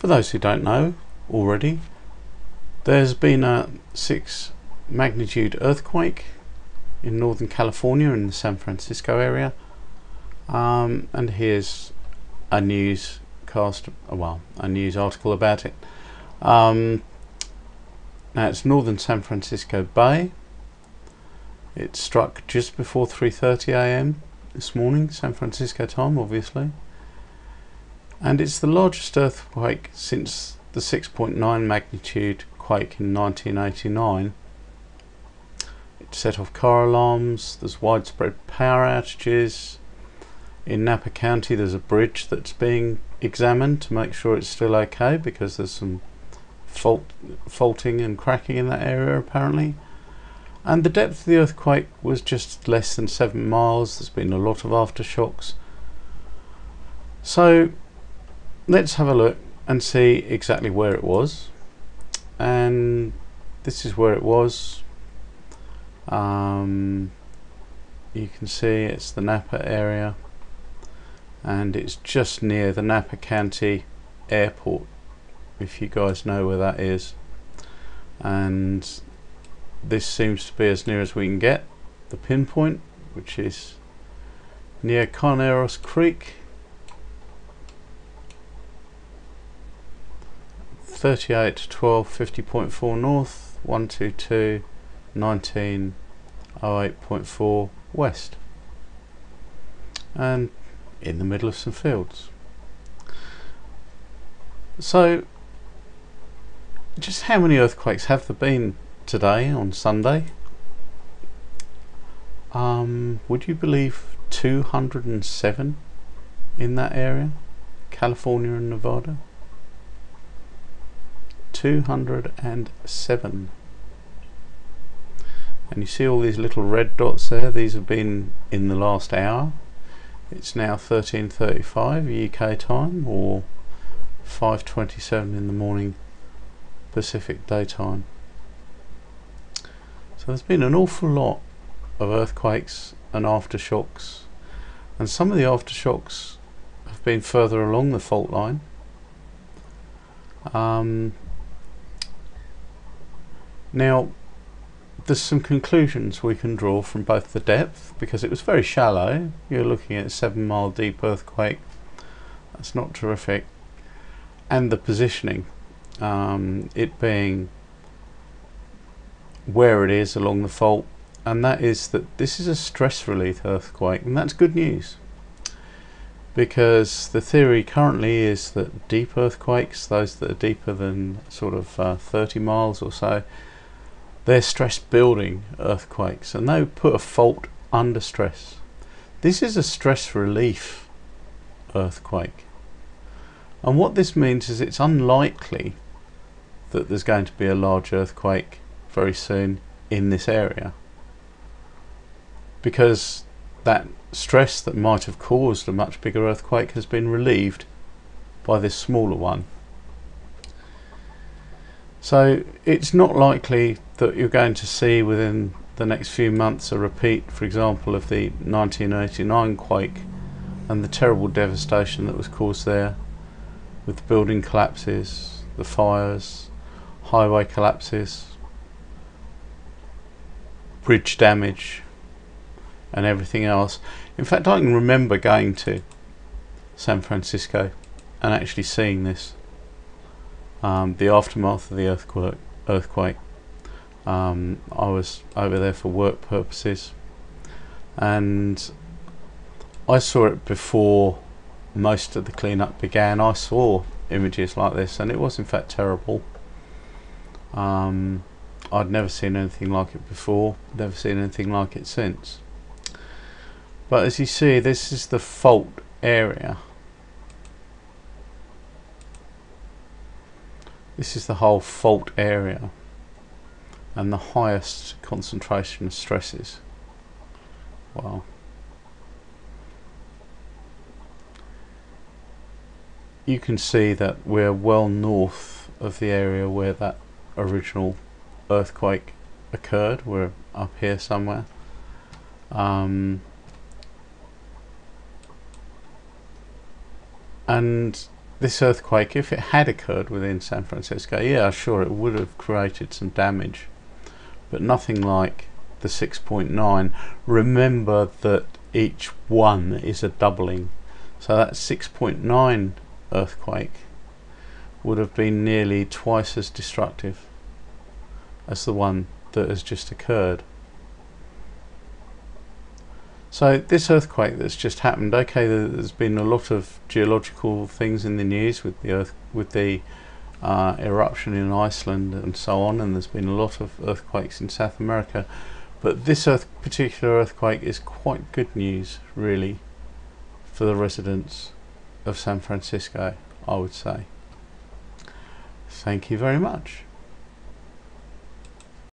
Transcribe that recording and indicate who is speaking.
Speaker 1: those who don't know already, there's been a 6 magnitude earthquake in Northern California in the San Francisco area, and here's a news article about it. Now it's northern San Francisco Bay. It struck just before 3:30 a.m. this morning, San Francisco time, obviously, and it's the largest earthquake since the 6.9 magnitude quake in 1989. It set off car alarms. There's widespread power outages. In Napa County there's a bridge that's being examined to make sure it's still okay, because there's some faulting and cracking in that area apparently. And the depth of the earthquake was just less than 7 miles. There's been a lot of aftershocks. So let's have a look and see exactly where it was. And this is where it was. You can see it's the Napa area, and it's just near the Napa County Airport, if you guys know where that is. And this seems to be as near as we can get the pinpoint, which is near Carneros Creek, 38 12 50.4 north, 122 19 08.4 west, and in the middle of some fields. So just how many earthquakes have there been today on Sunday? Would you believe 207 in that area, California and Nevada? 207. And you see all these little red dots there. These have been in the last hour. It's now 13:35 UK time, or 5:27 in the morning Pacific daytime. So there's been an awful lot of earthquakes and aftershocks, and some of the aftershocks have been further along the fault line. Now there's some conclusions we can draw from both the depth, because it was very shallow. You're looking at a 7-mile deep earthquake. That's not terrific. And the positioning, it being where it is along the fault, and that is that this is a stress relief earthquake, and that's good news, because the theory currently is that deep earthquakes, those that are deeper than sort of 30 miles or so, they're stress building earthquakes, and they put a fault under stress. This is a stress relief earthquake, and what this means is it's unlikely that there's going to be a large earthquake very soon in this area, because that stress that might have caused a much bigger earthquake has been relieved by this smaller one. So it's not likely that you're going to see within the next few months a repeat, for example, of the 1989 quake and the terrible devastation that was caused there, with the building collapses, the fires, highway collapses, bridge damage and everything else. In fact, I can remember going to San Francisco and actually seeing this, the aftermath of the earthquake. I was over there for work purposes, and I saw it before most of the cleanup began. I saw images like this, and it was in fact terrible. I'd never seen anything like it before, never seen anything like it since. But as you see, this is the fault area. This is the whole fault area, and the highest concentration of stresses. Wow. You can see that we're well north of the area where that original earthquake occurred. We're up here somewhere. And this earthquake, if it had occurred within San Francisco, yeah, sure, it would have created some damage, but nothing like the 6.9. Remember that each one is a doubling, so that 6.9 earthquake would have been nearly twice as destructive as the one that has just occurred. So this earthquake that's just happened, okay, there's been a lot of geological things in the news with the eruption in Iceland and so on, and there's been a lot of earthquakes in South America, but this particular earthquake is quite good news, really, for the residents of San Francisco, I would say. Thank you very much.